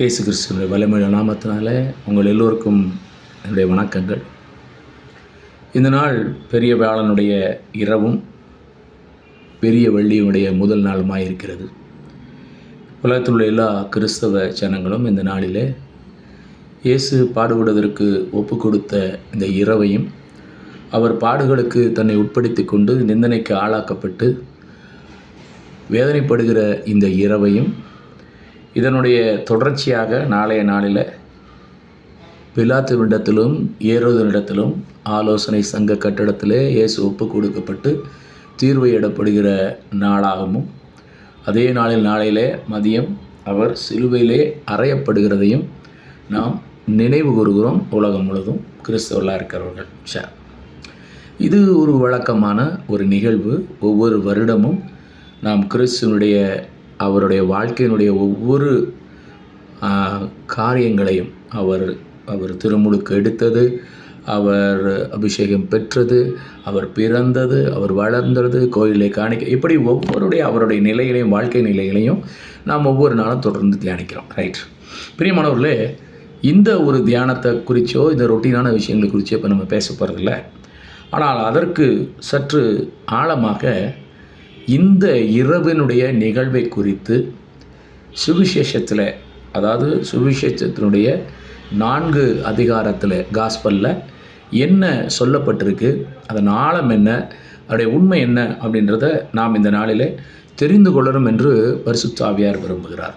இயேசு கிறிஸ்துவினுடைய வல்லமையுள்ள நாமத்தினால உங்கள் எல்லோருக்கும் என்னுடைய வணக்கங்கள். இந்த நாள் பெரிய வியாழனுடைய இரவும் பெரிய வெள்ளியினுடைய முதல் நாளுமாய் இருக்கிறது. உலகத்தில் உள்ள எல்லா கிறிஸ்தவ ஜனங்களும் இந்த நாளிலே இயேசு பாடுபடுவதற்கு ஒப்பு கொடுத்த இந்த இரவையும், அவர் பாடுகளுக்கு தன்னை உட்படுத்தி கொண்டு நிந்தனைக்கு ஆளாக்கப்பட்டு வேதனைப்படுகிற இந்த இரவையும், இதனுடைய தொடர்ச்சியாக நாளைய நாளில் பிலாத்துவினிடத்திலும் ஏரோதினிடத்திலும் ஆலோசனை சங்க கட்டிடத்திலே இயேசு ஒப்பு கொடுக்கப்பட்டு தீர்வையிடப்படுகிற நாளாகவும், அதே நாளையிலே மதியம் அவர் சிலுவையிலே அறையப்படுகிறதையும் நாம் நினைவு கூறுகிறோம். உலகம் முழுவதும் கிறிஸ்தவர்களாக இருக்கிறவர்கள். இது ஒரு வழக்கமான ஒரு நிகழ்வு. ஒவ்வொரு வருடமும் நாம் கிறிஸ்துவனுடைய அவருடைய வாழ்க்கையினுடைய ஒவ்வொரு காரியங்களையும் அவர் திருமுழுக்கு எடுத்தது, அவர் அபிஷேகம் பெற்றது, அவர் பிறந்தது, அவர் வளர்ந்தது, கோயிலை காணிக்க, இப்படி அவருடைய நிலைகளையும் வாழ்க்கை நிலைகளையும் நாம் ஒவ்வொரு நாளும் தொடர்ந்து தியானிக்கிறோம். ரைட். பிரியமானவர்களே, இந்த ஒரு தியானத்தை குறித்தோ இந்த ரொட்டீனான விஷயங்களை குறித்தோ இப்போ நம்ம பேச போகிறதில்ல. ஆனால் அதற்கு சற்று ஆழமாக இந்த இரவினுடைய நிகழ்வை குறித்து சுவிசேஷத்தில், அதாவது சுவிசேஷத்தினுடைய 4 அதிகாரத்தில் காஸ்பலில் என்ன சொல்லப்பட்டிருக்கு, அதன் ஆழம் என்ன, அதனுடைய உண்மை என்ன அப்படின்றத நாம் இந்த நாளில் தெரிந்து கொள்ளணும் என்று பரிசுத்த ஆவியார் விரும்புகிறார்.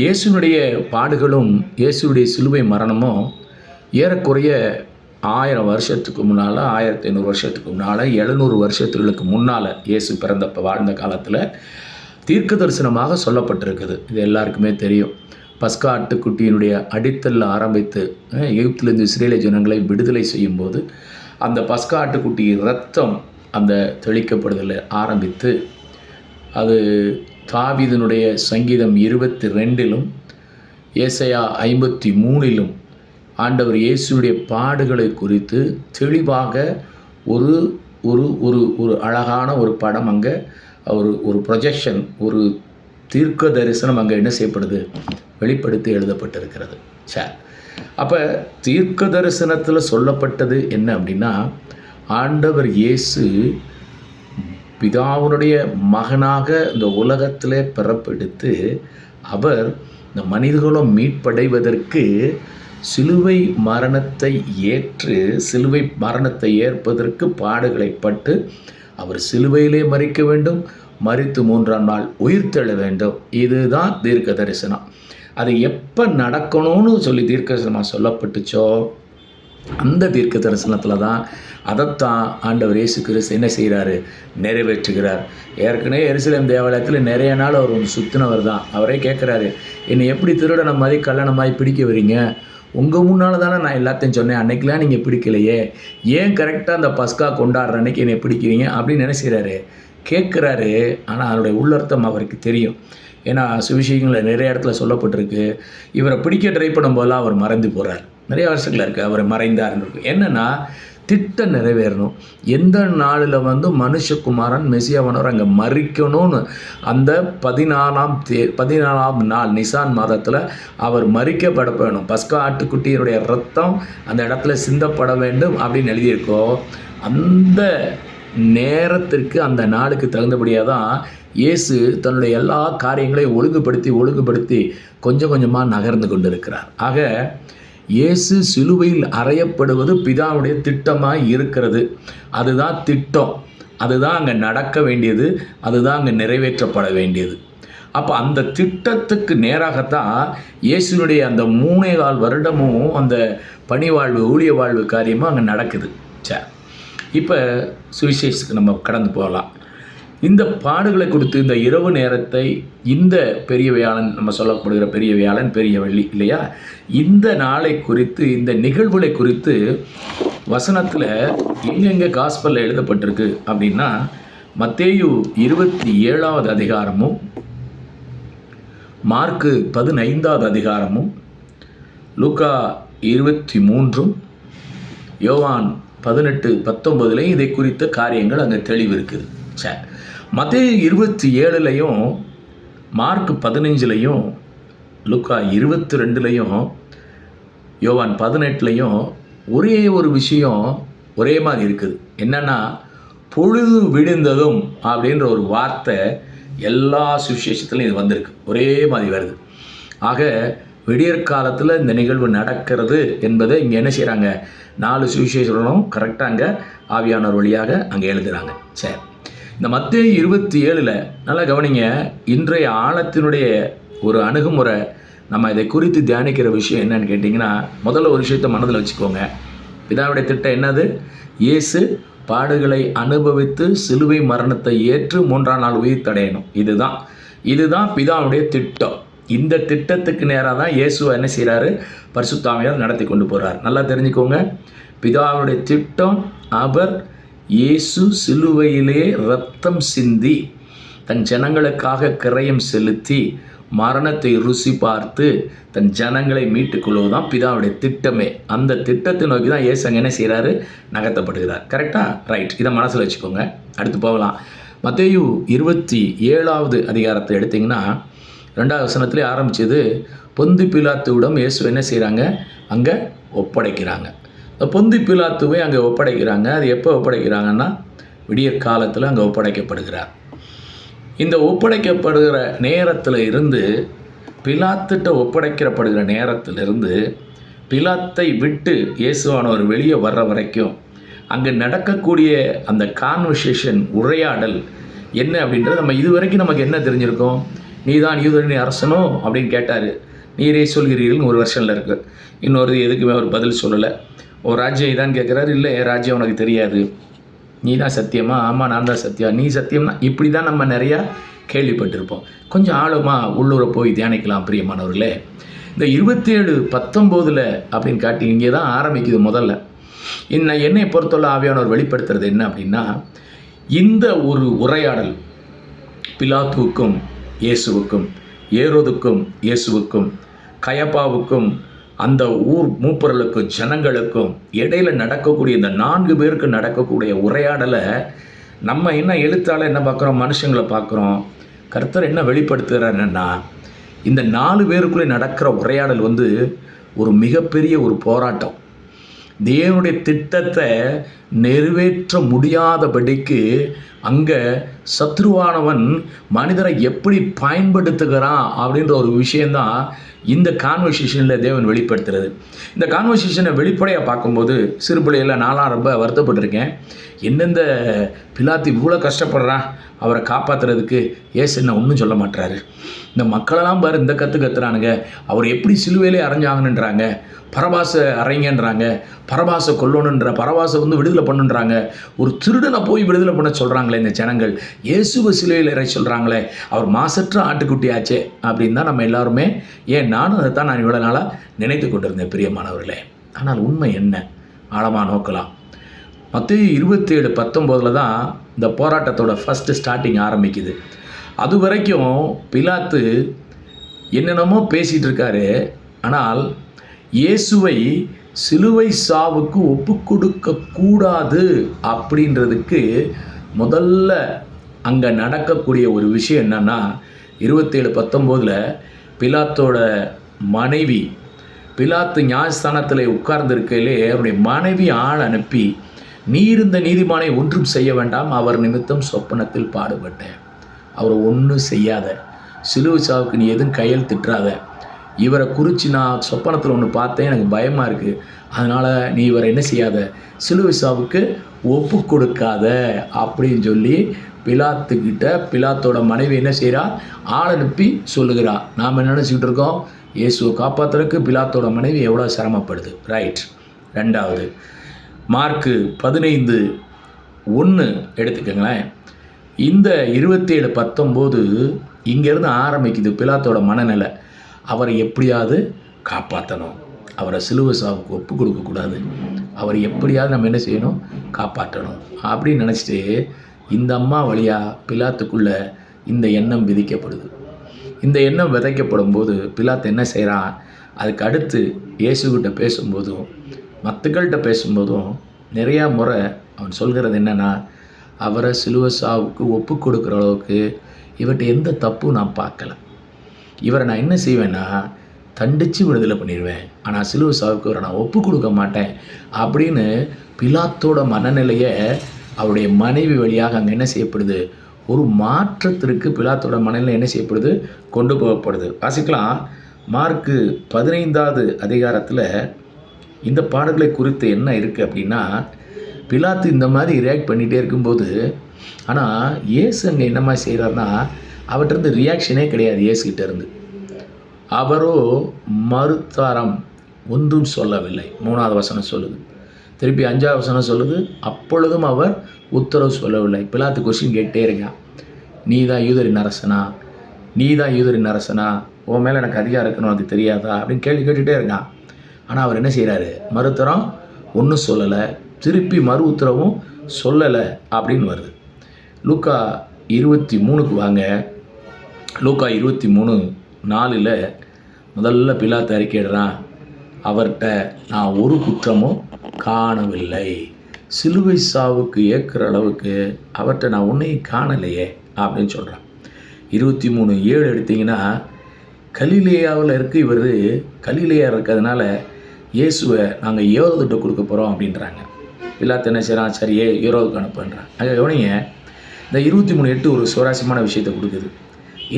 இயேசுனுடைய பாடுகளும் இயேசுடைய சிலுவை மரணமும் ஏறக்குறைய 1000 வருஷத்துக்கு முன்னால், 1500 வருஷத்துக்கு முன்னால், 700 வருஷத்துகளுக்கு முன்னால் இயேசு வாழ்ந்த காலத்தில் தீர்க்க தரிசனமாக சொல்லப்பட்டிருக்குது. இது எல்லாருக்குமே தெரியும். பஸ்கா ஆட்டுக்குட்டியினுடைய அடித்தல்ல ஆரம்பித்து எகிப்திலிருந்து இஸ்ரேல் ஜனங்களை விடுதலை செய்யும்போது அந்த பஸ்கா ஆட்டுக்குட்டி இரத்தம் அந்த தெளிக்கப்படுதலை ஆரம்பித்து, அது தாவீதினுடைய சங்கீதம் 22லும் ஏசாயா 53லும் ஆண்டவர் இயேசுடைய பாடுகளை குறித்து தெளிவாக ஒரு ஒரு ஒரு ஒரு அழகான ஒரு படம் அங்கே ஒரு ப்ரொஜெக்ஷன், ஒரு தீர்க்க தரிசனம் அங்கே என்ன செய்யப்படுது, வெளிப்படுத்தி எழுதப்பட்டிருக்கிறது. அப்போ தீர்க்க தரிசனத்தில் சொல்லப்பட்டது என்ன அப்படின்னா, ஆண்டவர் இயேசு பிதாவுடைய மகனாக இந்த உலகத்தில் பிறப்பெடுத்து அவர் இந்த மனிதர்களும் மீட்படைவதற்கு சிலுவை மரணத்தை சிலுவை மரணத்தை ஏற்பதற்கு பாடுகளை பட்டு அவர் சிலுவையிலே மரிக்க வேண்டும், மரித்து 3ஆம் நாள் உயிர்த்தெழ வேண்டும். இதுதான் தீர்க்க தரிசனம். அது எப்போ நடக்கணும்னு சொல்லி தீர்க்க தரிசனமாக சொல்லப்பட்டுச்சோ அந்த தீர்க்க தரிசனத்தில் தான் அதைத்தான் ஆண்டவர் இயேசு கிறிஸ்து என்ன செய்கிறாரு, நிறைவேற்றுகிறார். ஏற்கனவே எருசலேம் தேவாலயத்தில் நிறைய நாள் அவர் ஒன்று சுற்றினவர் தான். அவரே கேட்குறாரு, என்னை எப்படி திருடனை மாதிரி கல்யாணமாய் பிடிக்க வரீங்க? உங்கள் முன்னால் தானே நான் எல்லாத்தையும் சொன்னேன், அன்னைக்கெலாம் நீங்கள் பிடிக்கலையே, ஏன் கரெக்டாக அந்த பஸ்கா கொண்டாடுற அன்னைக்கு என்னை பிடிக்கிறீங்க அப்படின்னு நினைக்கிறாரு, கேட்குறாரு. ஆனால் அதனுடைய உள்ளர்த்தம் அவருக்கு தெரியும். ஏன்னா சுவிசேஷங்களில் நிறைய இடத்துல சொல்லப்பட்டிருக்கு, இவரை பிடிக்க ட்ரை பண்ணும்போதெல்லாம் அவர் மறைந்து போகிறார். நிறைய வருஷங்கள் இருக்குது அவர் மறைந்தார்னு இருக்கு. என்னென்னா திட்டம் நிறைவேறணும். எந்த நாளில் மனுஷகுமாரன் மெசியாவனவர் அங்கே மறிக்கணும்னு அந்த 14ஆம் நாள் நிசான் மாதத்தில் அவர் மறிக்கப்பட வேணும். பஸ்கா ஆட்டுக்குட்டியினுடைய ரத்தம் அந்த இடத்துல சிந்தப்பட வேண்டும் அப்படின்னு எழுதியிருக்கோ. அந்த நேரத்திற்கு அந்த நாளுக்கு தகுந்தபடியாக தான் இயேசு தன்னுடைய எல்லா காரியங்களையும் ஒழுங்குபடுத்தி கொஞ்சம் கொஞ்சமாக நகர்ந்து கொண்டிருக்கிறார். ஆக இயேசு சிலுவையில் அறையப்படுவது பிதாவுடைய திட்டமாக இருக்கிறது. அதுதான் திட்டம், அதுதான் அங்கே நடக்க வேண்டியது, அதுதான் அங்கே நிறைவேற்றப்பட வேண்டியது. அப்போ அந்த திட்டத்துக்கு நேராகத்தான் இயேசுனுடைய அந்த 3.25 வருடமும் அந்த பணிவாழ்வு, ஊழிய வாழ்வு காரியமாக அங்கே நடக்குது. இப்போ சுவிசேஷத்துக்கு நம்ம கடந்து போகலாம். இந்த பாடுகளை குறித்து இந்த இரவு நேரத்தை, இந்த பெரிய வியாழன், நம்ம சொல்லப்படுகிற பெரிய வியாழன், பெரிய வெள்ளி இல்லையா, இந்த நாளை குறித்து, இந்த நிகழ்வுகளை குறித்து வசனத்தில் எங்கெங்கே காஸ்பலில் எழுதப்பட்டிருக்கு அப்படின்னா, மத்தேயு 27வது அதிகாரமும், மார்க்கு 15வது அதிகாரமும், லூக்கா 23ம், யோவான் 18-19 இதை குறித்த காரியங்கள் அங்கே தெளிவு இருக்குது. மத்தேயு 27லையும் மார்க் 15லையும் லூக்கா 22லையும் யோவான் 18லையும் ஒரே ஒரு விஷயம் ஒரே மாதிரி இருக்குது. என்னென்னா, பொழுது விடிந்ததும் அப்படின்ற ஒரு வார்த்தை எல்லா சுவிசேஷத்துலையும் இது வந்திருக்கு, ஒரே மாதிரி வருது. ஆக விடியற்காலத்தில் இந்த நிகழ்வு நடக்கிறது என்பதை இங்கே என்ன செய்கிறாங்க, 4 சுவிசேஷங்களும் கரெக்டாக அங்கே ஆவியானவர் வழியாக அங்கே எழுதுகிறாங்க. சரி, இந்த மத்தேயு 27ல் நல்லா கவனிங்க. இன்றைய ஆழத்தினுடைய ஒரு அணுகுமுறை, நம்ம இதை குறித்து தியானிக்கிற விஷயம் என்னன்னு கேட்டிங்கன்னா, முதல்ல ஒரு விஷயத்தை மனதில் வச்சுக்கோங்க. பிதாவுடைய திட்டம் என்னது? இயேசு பாடுகளை அனுபவித்து சிலுவை மரணத்தை ஏற்று 3ஆம் நாள் உயிர் தடையணும். இதுதான் பிதாவுடைய திட்டம். இந்த திட்டத்துக்கு நேராக தான் இயேசுவை என்ன செய்கிறாரு, பரிசுத்த ஆவியானவர் நடத்தி கொண்டு போகிறார். நல்லா தெரிஞ்சுக்கோங்க, பிதாவுடைய திட்டம், அவர் இயேசு சிலுவையிலே இரத்தம் சிந்தி தன் ஜனங்களுக்காக கிரயம் செலுத்தி மரணத்தை ருசி பார்த்து தன் ஜனங்களை மீட்டுக் கொள்வதுதான் பிதாவுடைய திட்டமே. அந்த திட்டத்தை நோக்கி தான் இயேசு அங்கே என்ன செய்கிறாரு, நகர்த்தப்படுகிறார். கரெக்டாக? ரைட், இதை மனசில் வச்சுக்கோங்க. அடுத்து போகலாம். மத்தேயு 27வது அதிகாரத்தை எடுத்திங்கன்னா 2வது வசனத்திலே ஆரம்பித்தது, பொந்து பிலாத்துவிடம் இயேசு என்ன செய்கிறாங்க, அங்கே ஒப்படைக்கிறாங்க. இந்த பொந்து பிலாத்துவை அங்கே ஒப்படைக்கிறாங்க. அது எப்போ ஒப்படைக்கிறாங்கன்னா, விடியற் காலத்தில் அங்கே ஒப்படைக்கப்படுகிறார். இந்த ஒப்படைக்கப்படுகிற நேரத்தில் இருந்து, பிலாத்துட்ட ஒப்படைக்கப்படுகிற நேரத்திலிருந்து பிலாத்தை விட்டு இயேசுவானவர் வெளியே வர்ற வரைக்கும் அங்கே நடக்கக்கூடிய அந்த கான்வர்சேஷன், உரையாடல் என்ன அப்படின்றது நம்ம இதுவரைக்கும் நமக்கு என்ன தெரிஞ்சிருக்கோம். நீ தான் யூதரின் அரசனோ அப்படின்னு கேட்டார். நீரே சொல்கிறீர்கள்னு ஒரு வருஷனில் இருக்குது. இன்னொரு எதுக்குமே ஒரு பதில் சொல்லலை. ஒரு ராஜ்யம் இதான்னு கேட்குறாரு. இல்லை, என் ராஜ்யம் உனக்கு தெரியாது. நீ தான் சத்தியமா? ஆமாம், நான் தான் சத்தியம். நீ சத்தியம்னா? இப்படி தான் நம்ம நிறையா கேள்விப்பட்டிருப்போம். கொஞ்சம் ஆழமாக உள்ளூர போய் தியானிக்கலாம் பிரியமானவர்களே. இந்த 27:19 அப்படின்னு காட்டி இங்கே தான் ஆரம்பிக்குது முதல்ல. என்னை பொறுத்தவரை ஆவியானவர் வெளிப்படுத்துறது என்ன அப்படின்னா, இந்த ஒரு உரையாடல் பிலாத்துவுக்கும் இயேசுவுக்கும், ஏரோதுக்கும் இயேசுவுக்கும், கயபாவுக்கும், அந்த ஊர் மூப்பர்களுக்கும், ஜனங்களுக்கும் இடையில நடக்கக்கூடிய இந்த 4 பேருக்கு நடக்கக்கூடிய உரையாடலை நம்ம என்ன எழுத்தால் என்ன பார்க்குறோம், மனுஷங்களை பார்க்குறோம். கர்த்தர் என்ன வெளிப்படுத்துகிறாருன்னா, இந்த 4 பேருக்குள்ளே நடக்கிற உரையாடல் ஒரு மிகப்பெரிய ஒரு போராட்டம். தேவனுடைய திட்டத்தை நிறைவேற்ற முடியாதபடிக்கு அங்கே சத்ருவானவன் மனிதரை எப்படி பயன்படுத்துகிறான் அப்படின்ற ஒரு விஷயந்தான் இந்த கான்வர்சேஷனில் தேவன் வெளிப்படுத்துறது. இந்த கான்வர்சேஷனை வெளிப்படையாக பார்க்கும்போது, சிறு பிள்ளையில் நான்லாம் ரொம்ப வருத்தப்பட்டிருக்கேன். எந்தெந்த பிலாத்து இவ்வளோ கஷ்டப்படுறான் அவரை காப்பாற்றுறதுக்கு, ஏசு என்ன ஒன்றும் சொல்ல மாட்டுறாரு. இந்த மக்களெல்லாம் பாரு இந்த கற்றுறானுங்க, அவர் எப்படி சிலுவையிலே அரைஞ்சாங்கன்னுன்றாங்க, பரபாசை அரைங்கன்றாங்க, பரபாசை கொல்லணுன்ற, பரபாசை விடுதலை பண்ணுன்றாங்க, ஒரு திருடனை போய் விடுதலை பண்ண சொல்கிறாங்களே இந்த ஜனங்கள், இயேசுவை சிலுவையில் இறை சொல்கிறாங்களே, அவர் மாசற்ற ஆட்டுக்குட்டியாச்சே அப்படின்னு தான் நம்ம எல்லாருமே, நானும் அதை தான் நான் இவ்வளோ நாளாக நினைத்து கொண்டிருந்தேன் பிரியமானவர்களே. ஆனால் உண்மை என்ன, ஆழமாக நோக்கலாம். மத்தேயு 27:19 தான் இந்த போராட்டத்தோட ஃபஸ்ட்டு ஸ்டார்டிங் ஆரம்பிக்குது. அது வரைக்கும் பிலாத்து என்னென்னமோ பேசிகிட்டு இருக்காரு. ஆனால் இயேசுவை சிலுவை சாவுக்கு ஒப்பு கொடுக்கக்கூடாது அப்படின்றதுக்கு முதல்ல அங்கே நடக்கக்கூடிய ஒரு விஷயம் என்னன்னா, 27:19 பிலாத்தோட மனைவி, பிலாத்து நியாயஸ்தானத்தில் உட்கார்ந்திருக்கையிலே அவருடைய மனைவி ஆள் அனுப்பி, நீர் இந்த நீதிமானை ஒன்றும் செய்ய வேண்டாம், அவர் நிமித்தம் சொப்பனத்தில் பாடுபட்டேன், அவரை ஒன்றும் செய்யாத, சிலுவை சாவுக்கு நீ எதுவும் கையில் திட்டுறாத, இவரை குறித்து நான் சொப்பனத்தில் ஒன்று பார்த்தேன், எனக்கு பயமாக இருக்குது, அதனால் நீ இவரை என்ன செய்யாத, சிலுவை சாவுக்கு ஒப்பு கொடுக்காத அப்படின்னு சொல்லி பிலாத்துக்கிட்ட பிலாத்தோட மனைவி என்ன செய்கிறா, ஆள் அனுப்பி சொல்லுகிறா. நாம் என்ன நினச்சிக்கிட்டு இருக்கோம், இயேசுவை காப்பாற்றுறதுக்கு பிலாத்தோட மனைவி எவ்வளோ சிரமப்படுது. ரைட். 2வது மார்க்கு 15:1 எடுத்துக்கோங்களேன். இந்த 27:19 இங்கேருந்து ஆரம்பிக்குது பிலாத்தோட மனநிலை. அவரை எப்படியாவது காப்பாற்றணும், அவரை சிலுவை சாவுக்கு ஒப்பு கொடுக்கக்கூடாது, அவரை எப்படியாவது நம்ம என்ன செய்யணும், காப்பாற்றணும் அப்படின்னு நினச்சிட்டு இந்த அம்மா வழியாக பிலாத்துக்குள்ளே இந்த எண்ணம் விதிக்கப்படுது. இந்த எண்ணம் விதைக்கப்படும் போது பிலாத்து என்ன செய்கிறான், அதுக்கு அடுத்து இயேசுகிட்ட பேசும்போதும் மற்றவர்கள்ட்ட பேசும்போதும் நிறையா முறை அவன் சொல்கிறது என்னென்னா, அவரை சிலுவை சாவுக்கு ஒப்பு கொடுக்குற அளவுக்கு இவர்கிட்ட எந்த தப்பும் நான் பார்க்கல, இவரை நான் என்ன செய்வேன்னா தண்டித்து விடுதலை பண்ணிடுவேன், ஆனால் சிலுவை சாவுக்கு இவரை நான் ஒப்பு கொடுக்க மாட்டேன் அப்படின்னு பிலாத்தோட மனநிலையை அவருடைய மனைவி வழியாக அங்கே என்ன செய்யப்படுது, ஒரு மாற்றத்திற்கு பிலாத்தோட மனநிலை என்ன செய்யப்படுது, கொண்டு போகப்படுது. வாசிக்கலாம். மார்க்கு 15வது அதிகாரத்தில் இந்த பாடல்களை குறித்து என்ன இருக்குது அப்படின்னா, பிலாத்து இந்த மாதிரி ரியாக்ட் பண்ணிகிட்டே இருக்கும்போது, ஆனால் இயேசு அங்கே என்ன மாதிரி செய்கிறாருன்னா, அவர்கிட்ட ரியாக்ஷனே கிடையாது. இயேசுகிட்ட இருந்து அவரோ மறுத்தாரம் ஒன்றும் சொல்லவில்லை. 3வது வசனம் சொல்லுது. திருப்பி 5வது வசனம் சொல்லுது, அப்பொழுதும் அவர் உத்தரவு சொல்லவில்லை. பிலாத்து கொஸ்டின் கேட்டே இருக்கான். நீ தான் யூதரின் அரசனா, நீ தான் யூதரின் அரசனா, உன் மேலே எனக்கு அதிகாரம் இருக்கணும், அது தெரியாதா அப்படின்னு கேள்வி கேட்டுகிட்டே இருக்கான். ஆனால் அவர் என்ன செய்கிறாரு, மறுத்தரம் ஒன்றும் சொல்லலை, திருப்பி மறு உத்தரவும் சொல்லலை அப்படின்னு வருது. லூக்கா 23க்கு வாங்க. லூக்கா 23:4 முதல்ல பிலாத்து அறிக்கையிடுறான், அவர்கிட்ட நான் ஒரு குற்றமும் காணவில்லை, சிலுவை சாவுக்கு ஏற்கிற அளவுக்கு அவர்கிட்ட நான் ஒன்றையும் காணலையே அப்படின்னு சொல்கிறான். 23:7 எடுத்திங்கன்னா, கலிலேயாவில் இருக்க இவர் கலிலேயா இருக்கிறதுனால இயேசுவை நாங்கள் ஏரோதுகிட்ட கொடுக்க போகிறோம் அப்படின்றாங்க. பிலாத்து என்ன செய்கிறான், சரியே ஏரோதுக்கு அனுப்புன்றான். அங்கே கவனிங்க, இந்த 23:8 ஒரு சுவாரஸ்யமான விஷயத்தை கொடுக்குது.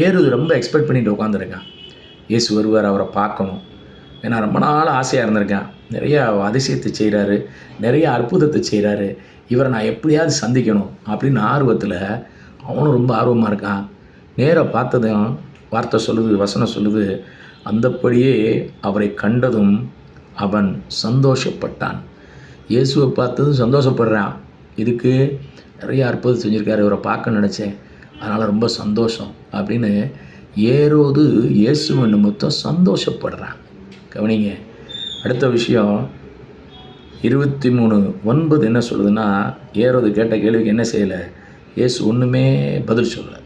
ஏரோது ரொம்ப எக்ஸ்பெக்ட் பண்ணிட்டு உட்காந்துருக்கான், இயேசு வருவார், அவரை பார்க்கணும். ஏன்னா ரொம்ப நாள் ஆசையாக இருந்திருக்கான். நிறையா அதிசயத்தை செய்கிறாரு, நிறைய அற்புதத்தை செய்கிறாரு, இவரை நான் எப்படியாவது சந்திக்கணும் அப்படின்னு ஆர்வத்தில் அவனும் ரொம்ப ஆர்வமாக இருக்கான். நேராக பார்த்ததும் வார்த்தை சொல்லுது, வசனம் சொல்லுது, அந்தப்படியே அவரை கண்டதும் அவன் சந்தோஷப்பட்டான். இயேசுவை பார்த்ததும் சந்தோஷப்படுறான். இதுக்கு நிறைய அற்புதம் செஞ்சுருக்காரு, இவரை பார்க்க நினச்சேன், அதனால் ரொம்ப சந்தோஷம் அப்படின்னு ஏரோது இயேசுவை நிமித்தம் சந்தோஷப்படுறான். கவனிங்க, அடுத்த விஷயம் 23:9 என்ன சொல்லுதுன்னா, ஏரோது கேட்ட கேள்விக்கு என்ன செய்யலை, இயேசு ஒன்றுமே பதில் சொல்லலை.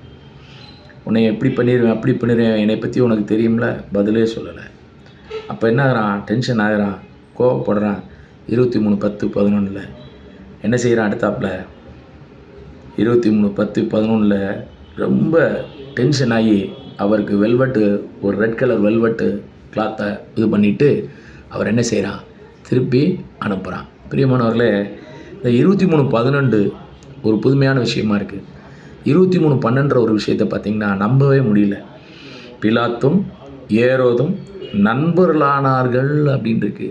உன்னை எப்படி பண்ணிடுவேன், அப்படி பண்ணிடுவேன், என்னை பற்றி உனக்கு தெரியும்ல, பதிலே சொல்லலை. அப்போ என்ன ஆகிறான், டென்ஷன் ஆகிறான், கோவப்படுறான். 23:10-11 என்ன செய்கிறான், அடுத்தாப்பில் 23:10-11 ரொம்ப டென்ஷன் ஆகி அவருக்கு வெல்வெட்டு, ஒரு ரெட் கலர் வெல்வெட்டு கிளாத்தை இது பண்ணிவிட்டு அவர் என்ன செய்கிறான், திருப்பி அனுப்புகிறான். பிரியமானவர்களே, இந்த 23:12 ஒரு புதுமையான விஷயமா இருக்குது. 23:12 ஒரு விஷயத்தை பார்த்திங்கன்னா நம்பவே முடியல. பிலாத்தும் ஏரோதும் நண்பர்களானார்கள் அப்படின்னு இருக்கு.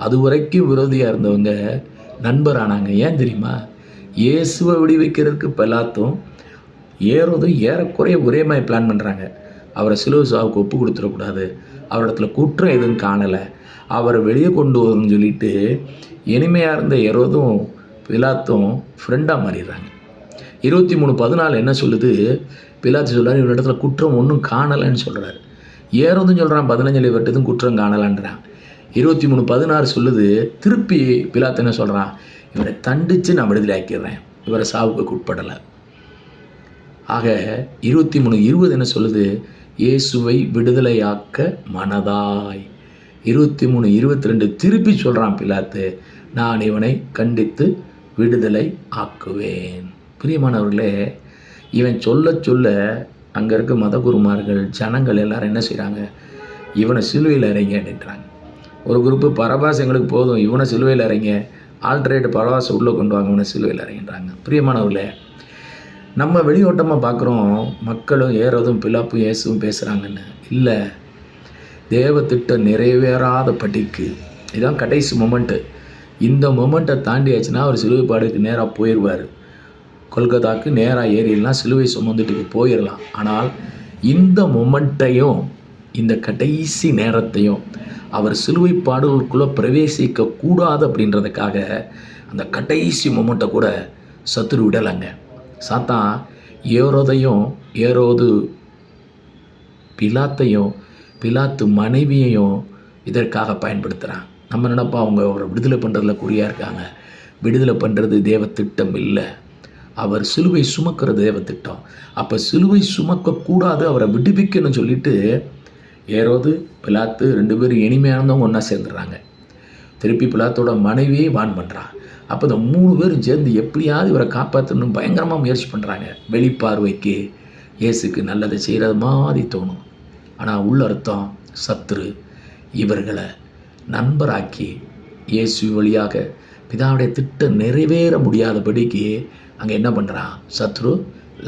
அது வரைக்கும் விரோதியாக இருந்தவங்க நண்பரானாங்க. ஏன் தெரியுமா, இயேசுவை விடுவிக்கிறதுக்கு பிலாத்தும் ஏரோதும் ஏறக்குறைய ஒரே மாதிரி பிளான் பண்ணுறாங்க. அவரை சிலுவை சாவுக்கு ஒப்பு கொடுத்துடக்கூடாது, அவரிடத்துல குற்றம் எதுவும் காணலை, அவரை வெளியே கொண்டு வரணும்னு சொல்லிட்டு இனிமையாக இருந்த ஏரோதும் பிலாத்தும் ஃப்ரெண்டாக மாறிடுறாங்க. 23:14 என்ன சொல்லுது, பிலாத்து சொல்கிறார், இவரிடத்துல குற்றம் ஒன்றும் காணலைன்னு சொல்கிறாரு. ஏரோதும் சொல்கிறான் 15 இவர்கிட்டதும் குற்றம் காணலான்றான். 23:16 சொல்லுது, திருப்பி பிலாத்து என்ன சொல்கிறான், இவரை தண்டித்து நான் விடுதலை ஆக்கிடுறேன், இவரை சாவுக்கு உட்படலை. ஆக 23:20 என்ன சொல்லுது, இயேசுவை விடுதலையாக்க மனதாய். 23:22 திருப்பி சொல்கிறான் பிலாத்து, நான் இவனை கண்டித்து விடுதலை ஆக்குவேன். பிரியமானவர்களே, இவன் சொல்ல சொல்ல அங்கே இருக்க மதகுருமார்கள் ஜனங்கள் எல்லாரும் என்ன செய்கிறாங்க, இவனை சிலுவையில் இறங்க அப்படின்றாங்க. ஒரு குரூப்பு பரபாஸ் எங்களுக்கு போதும், இவனை சிலுவையில் இறங்க, ஆல்ட்ரேட் பரபாஸ் உள்ளே கொண்டு வாங்க, இவனை சிலுவையில் இறங்கின்றாங்க. பிரியமானவர்களே, நம்ம வெளியோட்டமாக பார்க்குறோம், மக்களும் ஏரோதும் பிலாப்பும் இயேசுவும் பேசுகிறாங்கன்னு. இல்லை, தேவ திட்டம் நிறைவேறாத படிக்கு இதுதான் கடைசி மொமெண்ட்டு. இந்த மொமெண்ட்டை தாண்டியாச்சுன்னா அவர் சிலுவைப்பாடுக்கு நேராக போயிடுவார். கொல்கத்தாக்கு நேராக ஏறிடலாம், சிலுவை சுமந்துட்டுக்கு போயிடலாம். ஆனால் இந்த மொமெண்ட்டையும் இந்த கடைசி நேரத்தையும் அவர் சிலுவை பாடுகளுக்குள்ளே பிரவேசிக்க கூடாது அப்படின்றதுக்காக அந்த கடைசி மொமெண்ட்டை கூட சத்துரு விடலைங்க. சாத்தான் ஏரோது பிலாத்தையும் பிலாத்து மனைவியையும் இதற்காக பயன்படுத்துகிறான். நம்ம நினைப்பா அவங்க அவரை விடுதலை பண்ணுறதுல குறியாக இருக்காங்க. விடுதலை பண்ணுறது தேவ திட்டம் இல்லை, அவர் சிலுவை சுமக்கிற தேவ திட்டம். அப்போ சிலுவை சுமக்கக்கூடாது, அவரை விடுவிக்கணும்னு சொல்லிட்டு ஏரோது பிலாத்து 2 பேரும் இனிமையானவங்க ஒன்றா சேர்ந்துடுறாங்க. திருப்பி பிலாத்தோட மனைவியை வான் பண்ணுறான். அப்போ இந்த 3 பேரும் சேர்ந்து எப்படியாவது இவரை காப்பாற்றணும் பயங்கரமாக முயற்சி பண்ணுறாங்க. வெளிப்பார்வைக்கு இயேசுக்கு நல்லதை செய்கிறது மாதிரி தோணும். ஆனால் உள்ள அர்த்தம் சத்துரு இவர்களை நண்பராக்கி இயேசு வழியாக பிதாவுடைய திட்டம் நிறைவேற முடியாதபடிக்கு அங்கே என்ன பண்ணுறான்? சத்ரு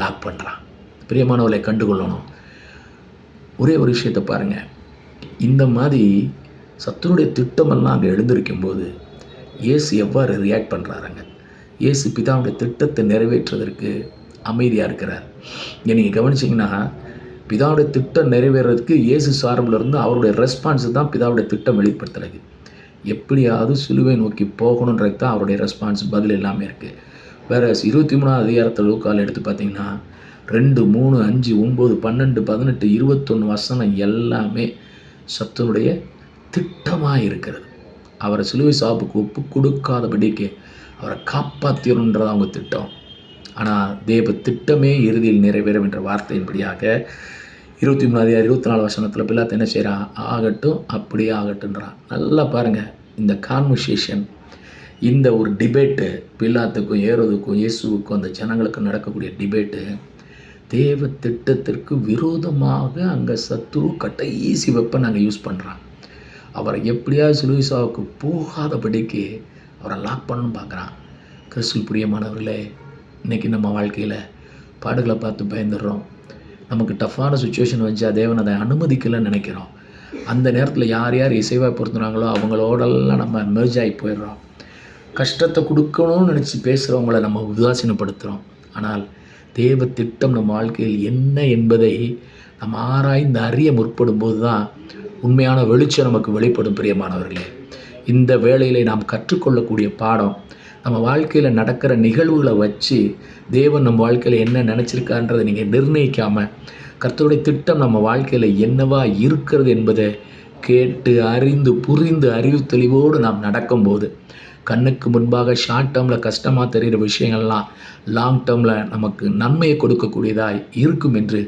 லாக் பண்ணுறான். பிரியமானவர்களை கண்டுகொள்ளணும். ஒரே ஒரு விஷயத்தை பாருங்கள். இந்த மாதிரி சத்துருடைய திட்டமெல்லாம் அங்கே எழுந்திருக்கும் போது இயேசு எவ்வாறு ரியாக்ட் பண்ணுறாருங்க? இயேசு பிதாவுடைய திட்டத்தை நிறைவேற்றுவதற்கு அமைதியாக இருக்கிறார். நீங்கள் கவனிச்சிங்கன்னா பிதாவுடைய திட்டம் நிறைவேறதுக்கு இயேசு சார்பில் இருந்து அவருடைய ரெஸ்பான்ஸு தான் பிதாவுடைய திட்டம் வெளிப்படுத்துறது. எப்படியாவது சிலுவை நோக்கி போகணுன்றது தான் அவருடைய ரெஸ்பான்ஸ், பதில் எல்லாமே இருக்குது. வேறு 23ஆம் அதிகாரத்தில் லூக்காவில் எடுத்து பார்த்தீங்கன்னா 2, 3, 5, 9, 12, 18, 21 வசனம் எல்லாமே சத்துருடைய திட்டமாக இருக்கிறது. அவரை சிலுவை சாவுக்கு ஒப்பு கொடுக்காதபடிக்கு அவரை காப்பாற்றணுன்றது அவங்க திட்டம். ஆனால் தேவ திட்டமே இறுதியில் நிறைவேறும் என்ற வார்த்தையின்படியாக 23-24 வசனத்தில் பிலாத்து என்ன செய்கிறான்? ஆகட்டும், அப்படியே ஆகட்டுன்றான். நல்லா பாருங்கள், இந்த கான்வர்சேஷன், இந்த ஒரு டிபேட்டு, பிலாத்துக்கும் ஏரோதுக்கும் இயேசுவுக்கும் அந்த ஜனங்களுக்கும் நடக்கக்கூடிய டிபேட்டு தேவ திட்டத்திற்கு விரோதமாக அங்கே சத்துரு கடைசி வெப்பன் அங்கே யூஸ் பண்ணுறான். அவரை எப்படியாவது சிலுவை சாவுக்கு போகாதபடிக்கு அவரை லாக் பண்ணணும்னு பார்க்குறான். கிறிஸ்துவில் பிரியமானவர்களே, இன்றைக்கி நம்ம வாழ்க்கையில் பாடுகளை பார்த்து பயந்துடுறோம். நமக்கு டஃப்பான சுச்சுவேஷன் வச்சா தேவன் அதை அனுமதிக்கலைன்னு நினைக்கிறோம். அந்த நேரத்தில் யார் யார் இசைவாக பொருத்துனாங்களோ அவங்களோடெல்லாம் நம்ம மெர்ஜ் ஆகி போயிடுறோம். கஷ்டத்தை கொடுக்கணும்னு நினச்சி பேசுகிறவங்கள நம்ம உதாசீனப்படுத்துகிறோம். ஆனால் தேவ திட்டம் நம்ம வாழ்க்கையில் என்ன என்பதை நம்ம ஆராய்ந்து அறிய முற்படும் போது தான் உண்மையான வெளிச்சம் நமக்கு வெளிப்படும். பிரியமானவர்களே, இந்த வேளையிலே நாம் கற்றுக்கொள்ளக்கூடிய பாடம், நம்ம வாழ்க்கையில் நடக்கிற நிகழ்வுகளை வச்சு தேவன் நம்ம வாழ்க்கையில் என்ன நினச்சிருக்கான்றதை நீங்கள் நிர்ணயிக்காமல் கர்த்தருடைய திட்டம் நம்ம வாழ்க்கையில் என்னவா இருக்கிறது என்பதை கேட்டு அறிந்து புரிந்து அறிவு தெளிவோடு நாம் நடக்கும்போது கண்ணுக்கு முன்பாக ஷார்ட் டேர்மில் கஷ்டமாக தெரிகிற விஷயங்கள்லாம் லாங் டேர்மில் நமக்கு நன்மையை கொடுக்கக்கூடியதாக இருக்கும் என்று